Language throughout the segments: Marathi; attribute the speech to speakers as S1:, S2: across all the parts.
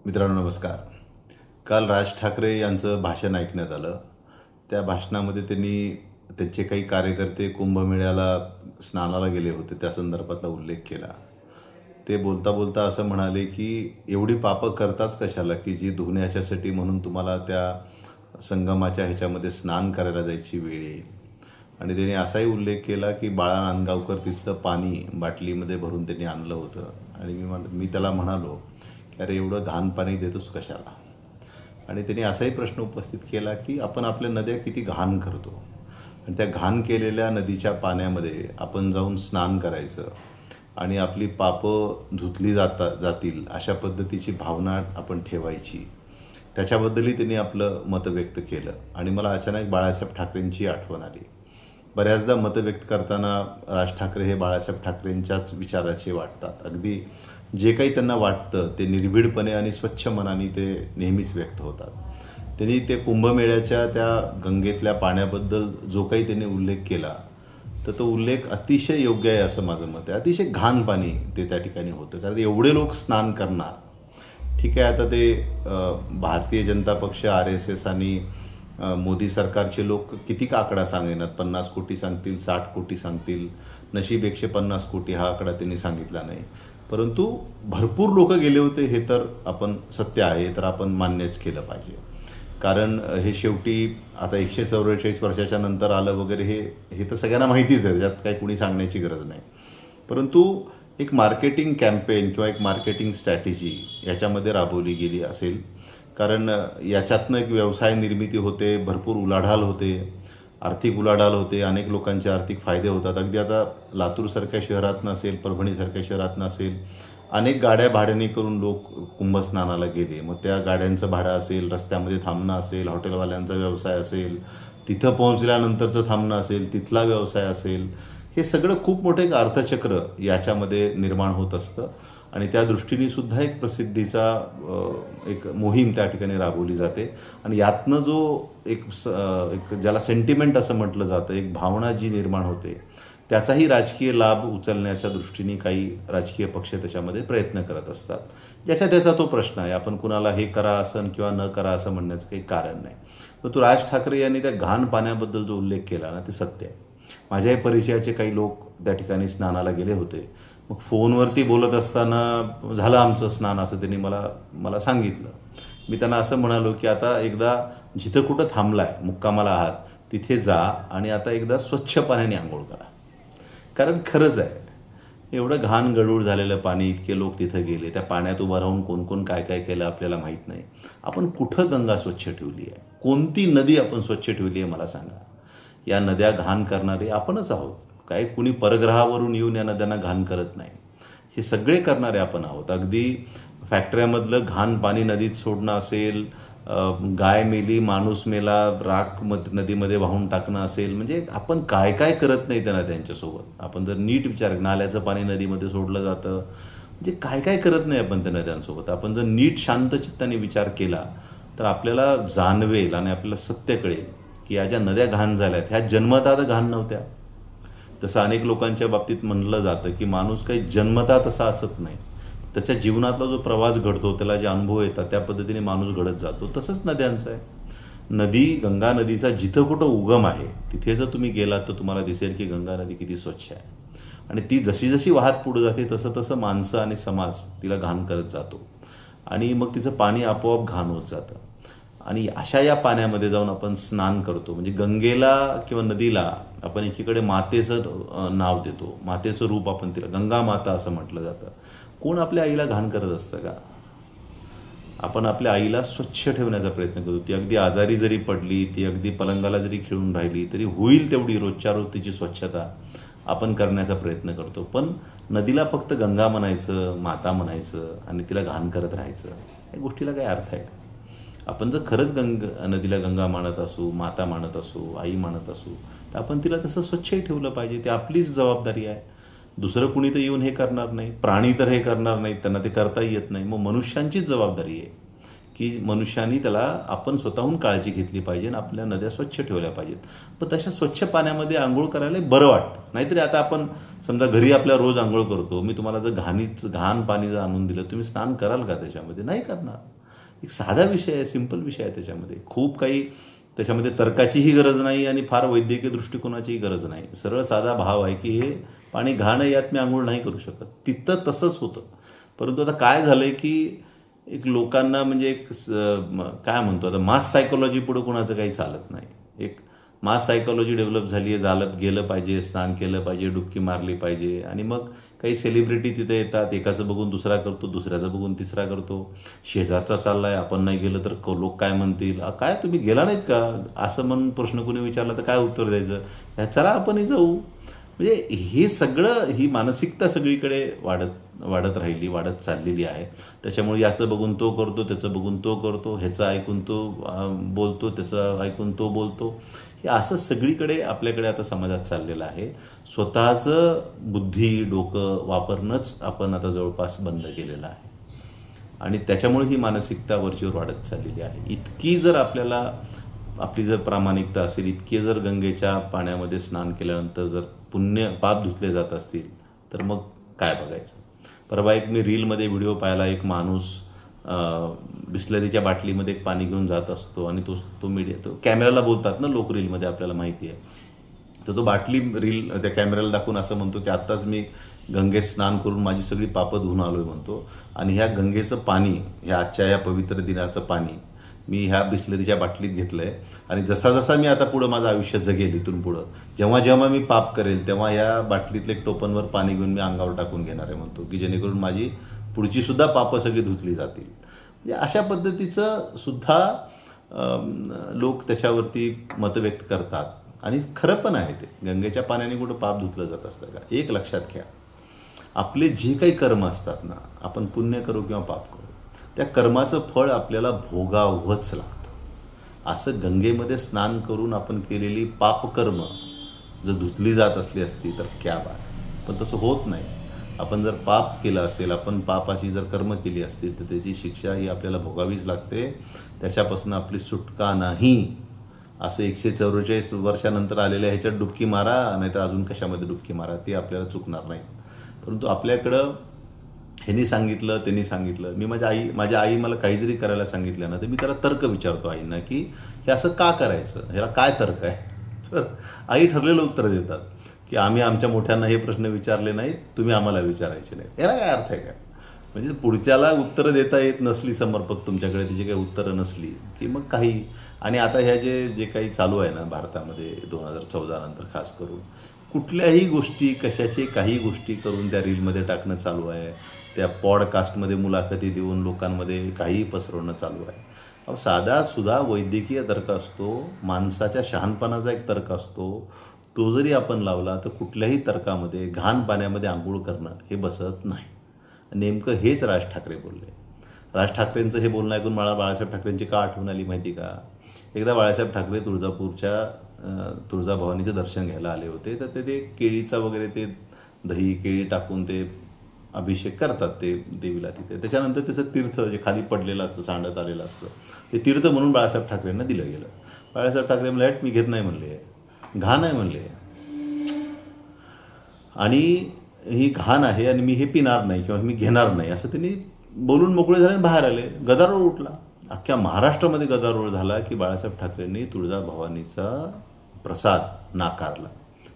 S1: मित्रांनो नमस्कार. काल राज ठाकरे यांचं भाषण ऐकण्यात आलं. त्या भाषणामध्ये त्यांनी त्यांचे काही कार्यकर्ते कुंभमेळ्याला स्नानाला गेले होते त्या संदर्भातला उल्लेख केला. ते बोलता बोलता असं म्हणाले की एवढी पापं करताच कशाला की जी धुण्याच्यासाठी म्हणून तुम्हाला त्या संगमाच्या ह्याच्यामध्ये स्नान करायला जायची वेळ येईल. आणि त्यांनी असाही उल्लेख केला की बाळा नांदगावकर तिथलं पाणी बाटलीमध्ये भरून त्यांनी आणलं होतं. आणि मी त्याला म्हणालो की अरे एवढं घाण पाणी देतोस कशाला. आणि त्यांनी असाही प्रश्न उपस्थित केला की आपण आपल्या नद्या किती घाण करतो आणि त्या घाण केलेल्या नदीच्या पाण्यामध्ये आपण जाऊन स्नान करायचं आणि आपली पापं धुतली जातील अशा पद्धतीची भावना आपण ठेवायची. त्याच्याबद्दलही त्यांनी आपलं मत व्यक्त केलं. आणि मला अचानक बाळासाहेब ठाकरेंची आठवण आली. बऱ्याचदा मतं व्यक्त करताना राज ठाकरे हे बाळासाहेब ठाकरेंच्याच विचाराचे वाटतात. अगदी जे काही त्यांना वाटतं ते निर्भीडपणे आणि स्वच्छ मनाने ते नेहमीच व्यक्त होतात. त्यांनी ते कुंभमेळ्याच्या त्या गंगेतल्या पाण्याबद्दल जो काही त्यांनी उल्लेख केला तर तो उल्लेख अतिशय योग्य आहे असं माझं मत आहे. अतिशय घाण पाणी ते त्या ठिकाणी होतं, कारण एवढे लोक स्नान करणार. ठीक आहे, आता ते भारतीय जनता पक्ष, RSS आणि मोदी सरकारचे लोक किती का आकडा सांगेनात, 50 कोटी सांगतील, 60 कोटी सांगतील, नशीब 150 कोटी हा आकडा त्यांनी सांगितला नाही. परंतु भरपूर लोक गेले होते हे तर आपण सत्य आहे, तर आपण मान्यच केलं पाहिजे. कारण हे शेवटी आता 144 वर्षाच्या नंतर आलं वगैरे हे तर सगळ्यांना माहितीच आहे, त्यात काही कुणी सांगण्याची गरज नाही. परंतु एक मार्केटिंग कॅम्पेन किंवा एक मार्केटिंग स्ट्रॅटेजी याच्यामध्ये राबवली गेली असेल. कारण याच्यातनं एक व्यवसाय निर्मिती होते, भरपूर उलाढाल होते, आर्थिक उलाढाल होते, अनेक लोकांचे आर्थिक फायदे होतात. अगदी आता लातूरसारख्या शहरात नसेल, परभणीसारख्या शहरात नसेल, अनेक गाड्या भाड्याने करून लोक कुंभस्नानाला गेले. मग त्या गाड्यांचं भाडं असेल, रस्त्यामध्ये थांबणं असेल, हॉटेलवाल्यांचा व्यवसाय असेल, तिथं पोहोचल्यानंतरचं थांबणं असेल, तिथला व्यवसाय असेल, हे सगळं खूप मोठं एक अर्थचक्र याच्यामध्ये निर्माण होत असतं. आणि त्या दृष्टीने सुद्धा एक प्रसिद्धीचा एक मोहीम त्या ठिकाणी राबवली जाते. आणि यातनं जो एक ज्याला सेंटिमेंट असं म्हटलं जातं, एक भावना जी निर्माण होते, त्याचाही राजकीय लाभ उचलण्याच्या दृष्टीने काही राजकीय पक्ष त्याच्यामध्ये प्रयत्न करत असतात. ज्याचा त्याचा तो प्रश्न आहे. आपण कुणाला हे करा असं किंवा न करा असं म्हणण्याचं काही कारण नाही. परंतु राज ठाकरे यांनी त्या घाण पाण्याबद्दल जो उल्लेख केला ना, ते सत्य आहे. माझ्याही परिचयाचे काही लोक त्या ठिकाणी स्नानाला गेले होते. मग फोनवरती बोलत असताना झालं आमचं स्नान असं त्यांनी मला सांगितलं. मी त्यांना असं म्हणालो की आता एकदा जिथं कुठं थांबला आहे, मुक्कामाला आहात, तिथे जा आणि आता एकदा स्वच्छ पाण्याने आंघोळ करा. कारण खरंच आहे, एवढं घाण गढूळ झालेलं पाणी, इतके लोक तिथं गेले, त्या पाण्यात उभं राहून कोण कोण काय काय केलं आपल्याला माहीत नाही. आपण कुठं गंगा स्वच्छ ठेवली आहे? कोणती नदी आपण स्वच्छ ठेवली आहे मला सांगा. या नद्या घाण करणारे आपणच आहोत. काय कुणी परग्रहावरून येऊन या नद्यांना घाण करत नाही. हे सगळे करणारे आपण आहोत. अगदी फॅक्टऱ्यामधलं घाण पाणी नदीत सोडणं असेल, गाय मेली, माणूस मेला, राख नदीमध्ये वाहून टाकणं असेल, म्हणजे आपण काय काय करत नाही त्या नद्यांच्यासोबत. आपण जर नीट विचार, नाल्याचं पाणी नदीमध्ये सोडलं जातं, म्हणजे काय काय करत नाही आपण त्या नद्यांसोबत. आपण जर नीट शांत चित्ताने विचार केला तर आपल्याला जाणवेल आणि आपल्याला सत्य कळेल की या ज्या नद्या घाण झाल्यात ह्या जन्मतः घाण नव्हत्या. तसं अनेक लोकांच्या बाबतीत म्हणलं जातं की माणूस काही जन्मतः तसा असत नाही, त्याच्या जीवनातला जो प्रवास घडतो, त्याला जे अनुभव येतात, त्या पद्धतीने माणूस घडत जातो. तसंच नद्यांचं आहे. नदी, गंगा नदीचा जिथं कुठं उगम आहे तिथे जर तुम्ही गेलात तर तुम्हाला दिसेल की गंगा नदी किती स्वच्छ आहे. आणि ती जशी जशी वाहत पुढे जाते तसं तसं माणसं आणि समाज तिला घाण करत जातो आणि मग तिचं पाणी आपोआप घाण होत जातं. आणि अशा या जाऊन आपण स्नान करतो, म्हणजे गंगेला किंवा नदीला आपण एकीकडे मातेचं नाव देतो, मातेचं रूप आपण तिला गंगा माता असं म्हटलं जातं. कोण आपल्या आईला घाण करत असतं का? आपण आपल्या आईला स्वच्छ ठेवण्याचा प्रयत्न करतो. ती अगदी आजारी जरी पडली, ती अगदी पलंगाला जरी खेळून राहिली तरी होईल तेवढी रोजच्या रोज तिची स्वच्छता आपण करण्याचा प्रयत्न करतो. पण नदीला फक्त गंगा म्हणायचं, माता म्हणायचं आणि तिला घाण करत राहायचं, या गोष्टीला काही अर्थ आहे? आपण जर खरंच नदीला गंगा मानत असू, माता मानत असू, आई मानत असू, तर आपण तिला तसं स्वच्छही ठेवलं पाहिजे. ती आपलीच जबाबदारी आहे. दुसरं कुणी तर येऊन हे करणार नाही. प्राणी तर हे करणार नाहीत, त्यांना ते करताही येत नाही. मग मनुष्यांचीच जबाबदारी आहे की मनुष्याने त्याला आपण स्वतःहून काळजी घेतली पाहिजे आणि आपल्या नद्या स्वच्छ ठेवल्या पाहिजेत. पण तशा स्वच्छ पाण्यामध्ये आंघोळ करायला बरं वाटतं. नाहीतरी आता आपण समजा घरी आपल्या रोज आंघोळ करतो, मी तुम्हाला जर घाण पाणी जर आणून दिलं, तुम्ही स्नान कराल का त्याच्यामध्ये? नाही करणार. एक साधा विषय आहे, सिंपल विषय आहे. त्याच्यामध्ये खूप काही त्याच्यामध्ये तर्काचीही गरज नाही आणि फार वैद्यकीय दृष्टिकोनाचीही गरज नाही. सरळ साधा भाव आहे की हे पाणी घाण आहे, यात मी आंघोळ नाही करू शकत. तिथं तसंच होतं. परंतु आता काय झालंय की एक लोकांना म्हणजे काय म्हणतो आता, मास सायकोलॉजी पुढे कोणाचं काही चालत नाही. एक मास सायकोलॉजी डेव्हलप झाली आहे, गेलं पाहिजे, स्नान केलं पाहिजे, डुबकी मारली पाहिजे. आणि मग काही सेलिब्रिटी तिथे येतात, एकाचं बघून दुसरा करतो, दुसऱ्याचं बघून तिसरा करतो. शेजारचा चाललाय, आपण नाही गेलं तर लोक काय म्हणतील, काय तुम्ही गेला नाहीत का, असं म्हणून प्रश्न कोणी विचारला तर काय उत्तर द्यायचं, चला आपणही जाऊ. म्हणजे हे सगळं, ही मानसिकता सगळीकडे वाढत चाललेली आहे. त्याच्यामुळे याचं बघून तो करतो, त्याचं बघून तो करतो, ह्याचं ऐकून तो बोलतो, त्याचं ऐकून तो बोलतो. हे असं सगळीकडे आपल्याकडे आता समाजात चाललेलं आहे. स्वतःचं बुद्धी, डोकं वापरणंच आपण आता जवळपास बंद केलेलं आहे. आणि त्याच्यामुळे ही मानसिकता वरचीवर वाढत चाललेली आहे. इतकी जर आपली जर प्रामाणिकता असेल, इतके जर गंगेच्या पाण्यामध्ये स्नान केल्यानंतर जर पाप धुतले जात असतील, तर मग काय बघायचं. परवा एक मी रीलमध्ये व्हिडिओ पाहिला, एक माणूस बिस्लरीच्या बाटलीमध्ये एक पाणी घेऊन जात असतो आणि तो कॅमेराला बोलतात ना लोक रीलमध्ये, आपल्याला माहिती आहे. तर तो बाटली त्या कॅमेऱ्याला दाखवून असं म्हणतो की आत्ताच मी गंगेत स्नान करून माझी सगळी पापं धुवून आलोय म्हणतो. आणि ह्या गंगेचं पाणी, आजच्या ह्या पवित्र दिनाचं पाणी मी ह्या बिस्लरीच्या बाटलीत घेतलं आहे. आणि जसा जसा मी आता पुढं माझं आयुष्य जगेल, इथून पुढं जेव्हा मी पाप करेल, तेव्हा या बाटलीतले टोपणवर पाणी घेऊन मी अंगावर टाकून घेणार आहे म्हणतो, की जेणेकरून माझी पुढची सुद्धा पापं सगळी धुतली जातील. म्हणजे अशा पद्धतीचं सुद्धा लोक त्याच्यावरती मत व्यक्त करतात. आणि खरं पण आहे ते. गंगेच्या पाण्याने कुठं पाप धुतलं जात असतं का? एक लक्षात घ्या, आपले जे काही कर्म असतात ना, आपण पुण्य करू किंवा पाप करू, त्या कर्माचं फळ आपल्याला भोगावंच लागतं. असं गंगेमध्ये स्नान करून आपण केलेली पापकर्म जर धुतली जात असती तर क्या बात. पण तसं होत नाही. आपण जर पाप केलं असेल, आपण पापाची जर कर्म केली असतील, तर त्याची शिक्षा ही आपल्याला भोगावीच लागते. त्याच्यापासून आपली सुटका नाही. असं 144 वर्षानंतर आलेल्या ह्याच्यात डुबकी मारा, नाही तर अजून कशामध्ये डुबकी मारा, ते आपल्याला चुकणार नाही. परंतु आपल्याकडं ह्यांनी सांगितलं, त्यांनी सांगितलं. माझ्या आई मला काही जरी करायला सांगितलं ना, तर मी त्याला तर्क विचारतो आईंना, की हे असं का करायचं, ह्याला काय तर्क आहे. तर आई ठरलेलं उत्तर देतात की आम्ही आमच्या मोठ्यांना हे प्रश्न विचारले नाहीत, तुम्ही आम्हाला विचारायचे नाहीत. याला काय अर्थ आहे काय? म्हणजे पुढच्याला उत्तरं देता येत नसली, समर्पक तुमच्याकडे तिची काही उत्तरं नसली की मग काही. आणि आता ह्या जे काही चालू आहे ना भारतामध्ये 2014 नंतर खास करून, कुठल्याही गोष्टी, कशाचे काही गोष्टी करून त्या रीलमध्ये टाकणं चालू आहे. त्या पॉडकास्टमध्ये मुलाखती देऊन लोकांमध्ये काही पसरवणं चालू आहे. साधा सुद्धा वैद्यकीय तर्क असतो, माणसाच्या शहाणपणाचा एक तर्क असतो. तो जरी आपण लावला तर कुठल्याही तर्कामध्ये घाण पाण्यामध्ये आंघोळ करणं हे बसत नाही. नेमकं हेच राज ठाकरे बोलले. राज ठाकरेंचं हे बोलणं ऐकून मला बाळासाहेब ठाकरेंची का आठवण आली माहिती का? एकदा बाळासाहेब ठाकरे तुळजापूरच्या तुळजाभवानीचं दर्शन घ्यायला आले होते. तर ते केळीचा वगैरे ते दही केळी टाकून ते अभिषेक करतात ते देवीला तिथे. त्याच्यानंतर त्याचं तीर्थ जे खाली पडलेलं असतं, सांडत आलेलं असतं, ते तीर्थ म्हणून बाळासाहेब ठाकरेंना दिलं गेलं. बाळासाहेब ठाकरे म्हणले, मी घेत नाही म्हणले, घाण आहे म्हणले, आणि ही घाण आहे आणि मी हे पिणार नाही किंवा मी घेणार नाही, असं त्यांनी बोलून मोकळे झाले आणि बाहेर आले. गदारोळ उठला. अख्ख्या महाराष्ट्रामध्ये गदारोळ झाला की बाळासाहेब ठाकरेंनी तुळजाभवानीचा प्रसाद नाकारला.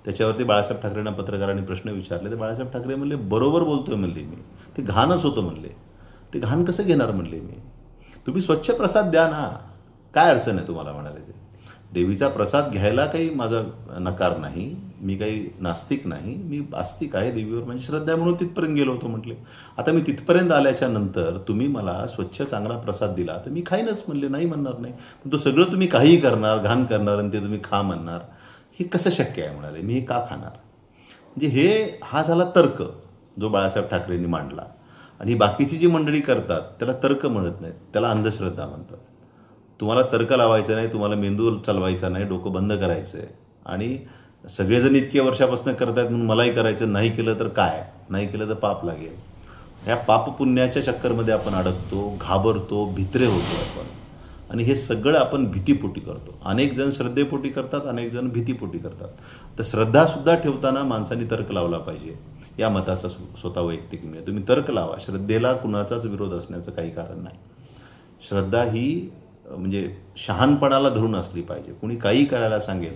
S1: त्याच्यावरती बाळासाहेब ठाकरेंना पत्रकारांनी प्रश्न विचारले. तर बाळासाहेब ठाकरे म्हणले, बरोबर बोलतोय म्हणले मी, ते घाणच होतं म्हणले, ते घाण कसं घेणार म्हणले मी, तुम्ही स्वच्छ प्रसाद द्या ना, काय अडचण आहे तुम्हाला म्हणाले. ते देवीचा प्रसाद घ्यायला काही माझा नकार नाही, मी काही नास्तिक नाही, मी आस्तिक आहे, देवीवर माझी श्रद्धा आहे म्हणून तिथपर्यंत गेलो होतो म्हटले. आता मी तिथपर्यंत आल्याच्या नंतर तुम्ही मला स्वच्छ चांगला प्रसाद दिला तर मी खाईनच म्हणले, नाही म्हणणार नाही. पण तो सगळं तुम्ही काही करणार, घाण करणार आणि ते तुम्ही खा म्हणणार, हे कसं शक्य आहे म्हणाले, मी हे का खाणार. म्हणजे हा झाला तर्क जो बाळासाहेब ठाकरेंनी मांडला. आणि ही बाकीची जी मंडळी करतात त्याला तर्क म्हणत नाहीत, त्याला अंधश्रद्धा म्हणतात. तुम्हाला तर्क लावायचं नाही, तुम्हाला मेंदू चालवायचा नाही, डोकं बंद करायचं आहे. आणि सगळेजण इतक्या वर्षापासून करतायत म्हणून मलाही करायचं, नाही केलं तर काय, नाही केलं तर पाप लागेल. ह्या पापपुण्याच्या चक्करमध्ये आपण अडकतो, घाबरतो, भित्रे होतो आपण. आणि हे सगळं आपण भीतीपोटी करतो. अनेक जण श्रद्धेपोटी करतात, अनेक जण भीतीपोटी करतात. तर श्रद्धासुद्धा ठेवताना माणसांनी तर्क लावला पाहिजे. या मताचा स्वतः वैयक्तिक मी आहे. तुम्ही तर्क लावा. श्रद्धेला कुणाचाच विरोध असण्याचं काही कारण नाही. श्रद्धा ही म्हणजे शहाणपणाला धरून असली पाहिजे. कुणी काही करायला सांगेल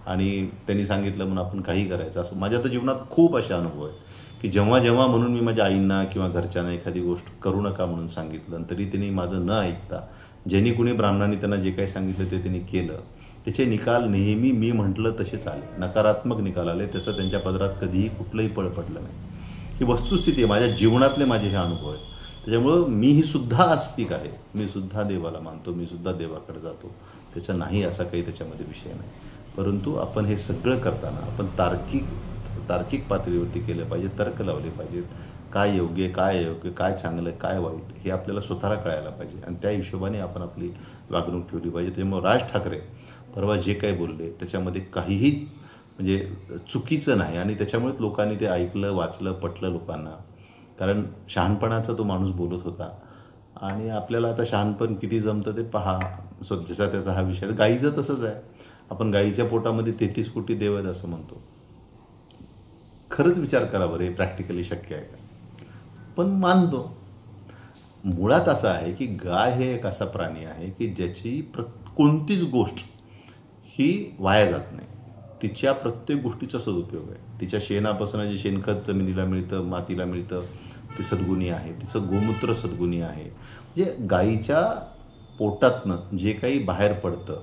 S1: आणि त्यांनी सांगितलं म्हणून आपण काही करायचं, असं माझ्या तर जीवनात खूप असे अनुभव आहेत की जेव्हा जेव्हा म्हणून मी माझ्या आईंना किंवा घरच्यांना एखादी गोष्ट करू नका म्हणून सांगितलं, तरी त्यांनी माझं न ऐकता ज्यांनी कुणी ब्राह्मणांनी त्यांना जे काही सांगितलं ते त्यांनी केलं. त्याचे निकाल नेहमी मी म्हटलं तसेच आले, नकारात्मक निकाल आले. त्याचं त्यांच्या पदरात कधीही कुठलंही पळ पडलं नाही. ही वस्तुस्थिती आहे. माझ्या जीवनातले माझे हे अनुभव आहेत. त्याच्यामुळं मीही सुद्धा आस्तिक आहे. मी सुद्धा देवाला मानतो, मी सुद्धा देवाकडे जातो. त्याचं नाही असा काही त्याच्यामध्ये विषय नाही. परंतु आपण हे सगळं करताना आपण तार्किक पातळीवरती केलं पाहिजे. तर्क लावले पाहिजेत. काय योग्य, काय अयोग्य, काय चांगलं, काय वाईट हे आपल्याला स्वतःला कळायला पाहिजे आणि त्या हिशोबाने आपण आपली वागणूक ठेवली पाहिजे. त्यामुळे राज ठाकरे परवा जे काही बोलले त्याच्यामध्ये काहीही म्हणजे चुकीचं नाही आणि त्याच्यामुळे लोकांनी ते ऐकलं, वाचलं, पटलं लोकांना. कारण शहाणपणाचा तो माणूस बोलत होता आणि आपल्याला आता शहाणपण किती जमतं ते पहा. ज्याचा त्याचा हा विषय. गाईचं तसंच आहे. आपण गाईच्या पोटामध्ये 33 कोटी देव आहेत असं म्हणतो. खरंच विचार करा बरं, हे प्रॅक्टिकली शक्य आहे का? पण मानतो. मुळात असं आहे की गाय हे एक असा प्राणी आहे की ज्याची कोणतीच गोष्ट ही वाया जात नाही. तिच्या प्रत्येक गोष्टीचा सदुपयोग आहे. तिच्या शेणापासून जे शेणखत जमिनीला मिळतं, मातीला मिळतं, ते सद्गुणी आहे. तिचं गोमूत्र सद्गुणी आहे. म्हणजे गाईच्या पोटातनं जे काही बाहेर पडतं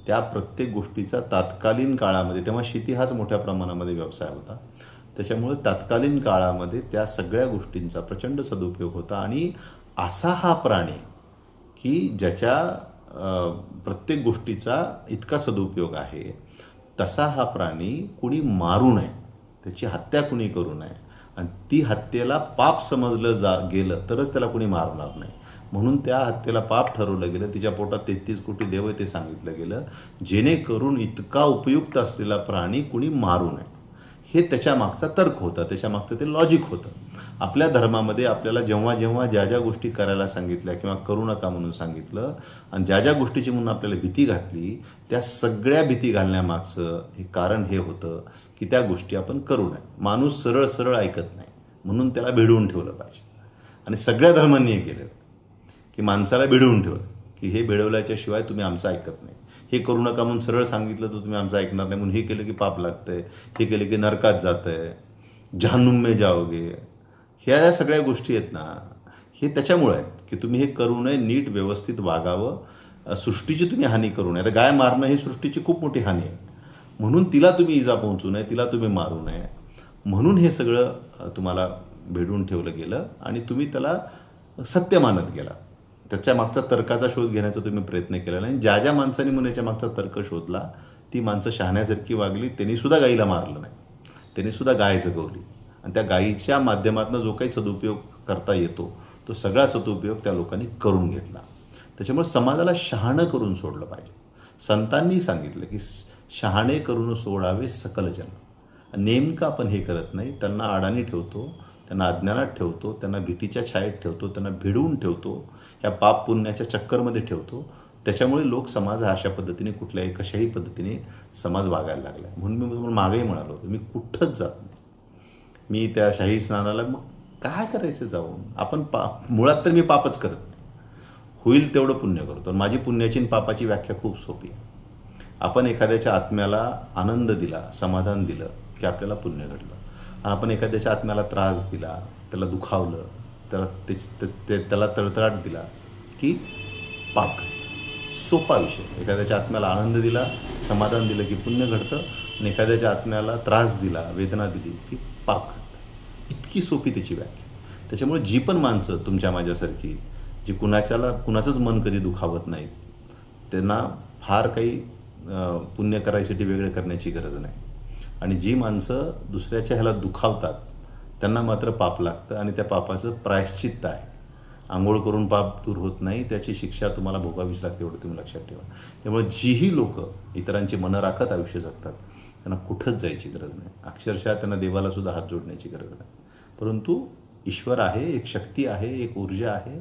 S1: त्या प्रत्येक गोष्टीचा तात्कालीन काळामध्ये, तेव्हा शेती हाच मोठ्या प्रमाणामध्ये व्यवसाय होता, त्याच्यामुळे तात्कालीन काळामध्ये त्या सगळ्या गोष्टींचा प्रचंड सदुपयोग होता. आणि असा हा प्राणी की ज्याच्या प्रत्येक गोष्टीचा इतका सदुपयोग आहे, तसा हा प्राणी कुणी मारू नये, त्याची हत्या कुणी करू नये. आणि ती हत्येला पाप समजलं गेलं तरच त्याला कुणी मारणार नाही. म्हणून त्या हत्येला पाप ठरवलं गेलं. तिच्या पोटात 33 कोटी देव आहे ते सांगितलं गेलं, जेणेकरून इतका उपयुक्त असलेला प्राणी कुणी मारू नये. हे त्याच्या मागचा तर्क होता, त्याच्या मागचं ते लॉजिक होतं. आपल्या धर्मामध्ये आपल्याला जेव्हा जेव्हा ज्या ज्या गोष्टी करायला सांगितल्या किंवा करू नका म्हणून सांगितलं आणि ज्या ज्या गोष्टीची म्हणून आपल्याला भीती घातली, त्या सगळ्या भीती घालण्यामागचं हे कारण हे होतं की त्या गोष्टी आपण करू नये. माणूस सरळ सरळ ऐकत नाही, म्हणून त्याला भिडवून ठेवलं पाहिजे. आणि सगळ्या धर्मांनी हे केलेलं की माणसाला भिडवून ठेवलं की हे भिडवल्याच्या शिवाय तुम्ही आमचं ऐकत नाही. हे करू नका म्हणून सरळ सांगितलं तर तुम्ही आमचं ऐकणार नाही, म्हणून हे केलं की पाप लागतंय, हे केलं की नरकात जातंय, जहन्नुम में जाओगे. ह्या सगळ्या गोष्टी आहेत ना, हे त्याच्यामुळे आहेत की तुम्ही हे करू नये, नीट व्यवस्थित वागावं, सृष्टीची तुम्ही हानी करू नये. आता गाय मारणं ही सृष्टीची खूप मोठी हानी आहे, म्हणून तिला तुम्ही इजा पोहोचू नये, तिला तुम्ही मारू नये, म्हणून हे सगळं तुम्हाला भेडून ठेवलं गेलं आणि तुम्ही त्याला सत्य मानत गेला. त्याच्या मागचा तर्काचा शोध घेण्याचा तुम्ही प्रयत्न केला नाही. ज्या ज्या माणसांनी म्हणून याच्या मागचा तर्क शोधला, ती माणसं शहाण्यासारखी वागली. त्यांनी सुद्धा गाईला मारलं नाही, त्यांनी सुद्धा गाय जगवली. आणि त्या गायीच्या माध्यमातून जो काही सदुपयोग करता येतो तो सगळा सदुपयोग त्या लोकांनी करून घेतला. त्याच्यामुळे समाजाला शहाणं करून सोडलं पाहिजे. संतांनी सांगितलं की शहाणे करून सोडावे सकल जन. नेमकं आपण हे करत नाही. त्यांना अडाणी ठेवतो, त्यांना अज्ञानात ठेवतो, त्यांना भीतीच्या छायेत ठेवतो, त्यांना भिडवून ठेवतो, या पाप पुण्याच्या चक्करमध्ये ठेवतो. त्याच्यामुळे लोक समाज हा अशा पद्धतीने कुठल्याही कशाही पद्धतीने समाज वागायला लागला. म्हणून मी तुम्हाला मागेही म्हणालो होतो, मी कुठंच जात नाही. मी त्या शाही स्नानाला मग काय करायचं जाऊन? आपण मुळात तर मी पापच करत नाही, होईल तेवढं पुण्य करतो. माझी पुण्याची आणि पापाची व्याख्या खूप सोपी आहे. आपण एखाद्याच्या आत्म्याला आनंद दिला, समाधान दिलं की आपल्याला पुण्य घडलं. आणि आपण एखाद्याच्या आत्म्याला त्रास दिला, त्याला दुखावलं, त्याला तळतळाट दिला की पाप घडतं. सोपा विषय. एखाद्याच्या आत्म्याला आनंद दिला, समाधान दिलं की पुण्य घडतं आणि एखाद्याच्या आत्म्याला त्रास दिला, वेदना दिली की पाप घडतं. इतकी सोपी त्याची व्याख्या. त्याच्यामुळे जी पण माणसं तुमच्या माझ्यासारखी जी कुणाचंच मन कधी दुखावत नाहीत, त्यांना फार काही पुण्य करायसाठी वेगळे करण्याची गरज नाही. आणि जी माणसं दुसऱ्याच्या ह्याला दुखावतात त्यांना मात्र पाप लागतं आणि त्या पापाचं प्रायश्चित्त आहे. आंघोळ करून पाप दूर होत नाही, त्याची शिक्षा तुम्हाला भोगावीच लागते, एवढं तुम्ही लक्षात ठेवा. त्यामुळे जीही लोक इतरांची मनं राखत आयुष्य जगतात त्यांना कुठंच जायची गरज नाही. अक्षरशः त्यांना देवाला सुद्धा हात जोडण्याची गरज नाही. परंतु ईश्वर आहे, एक शक्ती आहे, एक ऊर्जा आहे.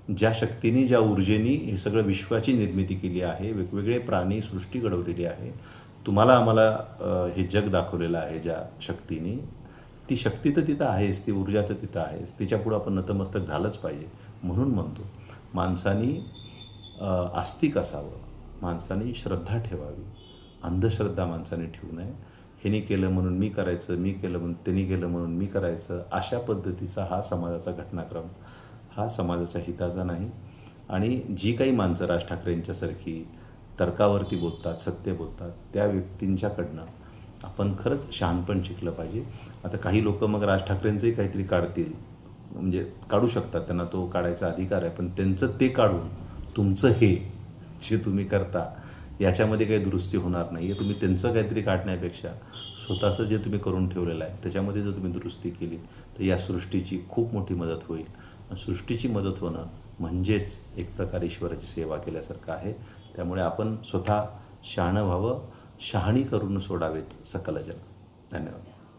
S1: ज्या शक्तीने, ज्या ऊर्जेने हे सगळं विश्वाची निर्मिती केली आहे, वेगवेगळे प्राणी सृष्टी घडवलेली आहे. तुम्हाला आम्हाला हे जग दाखवलेलं आहे ज्या शक्तीने, ती शक्ती तर तिथं आहेच, ती ऊर्जा तर तिथं आहेच. तिच्यापुढं आपण नतमस्तक झालंच पाहिजे. म्हणून म्हणतो, माणसाने आस्तिक असावं, माणसाने श्रद्धा ठेवावी, अंधश्रद्धा माणसाने ठेवू नये. ह्यानी केलं म्हणून मी करायचं, मी केलं म्हणून त्यांनी केलं म्हणून मी करायचं, अशा पद्धतीचा हा समाजाचा घटनाक्रम हा समाजाच्या हिताचा नाही. आणि जी काही माणसं राज ठाकरेंच्यासारखी तर्कावरती बोलतात, सत्य बोलतात, त्या व्यक्तींच्याकडनं आपण खरंच शहाणपण शिकलं पाहिजे. आता काही लोक मग राज ठाकरेंचंही काहीतरी काढतील, म्हणजे काढू शकतात, त्यांना तो काढायचा अधिकार आहे. पण त्यांचं ते काढून तुमचं हे जे तुम्ही करता याच्यामध्ये काही दुरुस्ती होणार नाही आहे. तुम्ही त्यांचं काहीतरी काढण्यापेक्षा स्वतःचं जे तुम्ही करून ठेवलेलं आहे त्याच्यामध्ये जर तुम्ही दुरुस्ती केली तर या सृष्टीची खूप मोठी मदत होईल. आणि सृष्टीची मदत होणं म्हणजेच एक प्रकारे ईश्वराची सेवा केल्यासारखं आहे. त्यामुळे आपण स्वतः शहाणं व्हावं, शहाणी करून सोडावेत सकल जन. धन्यवाद.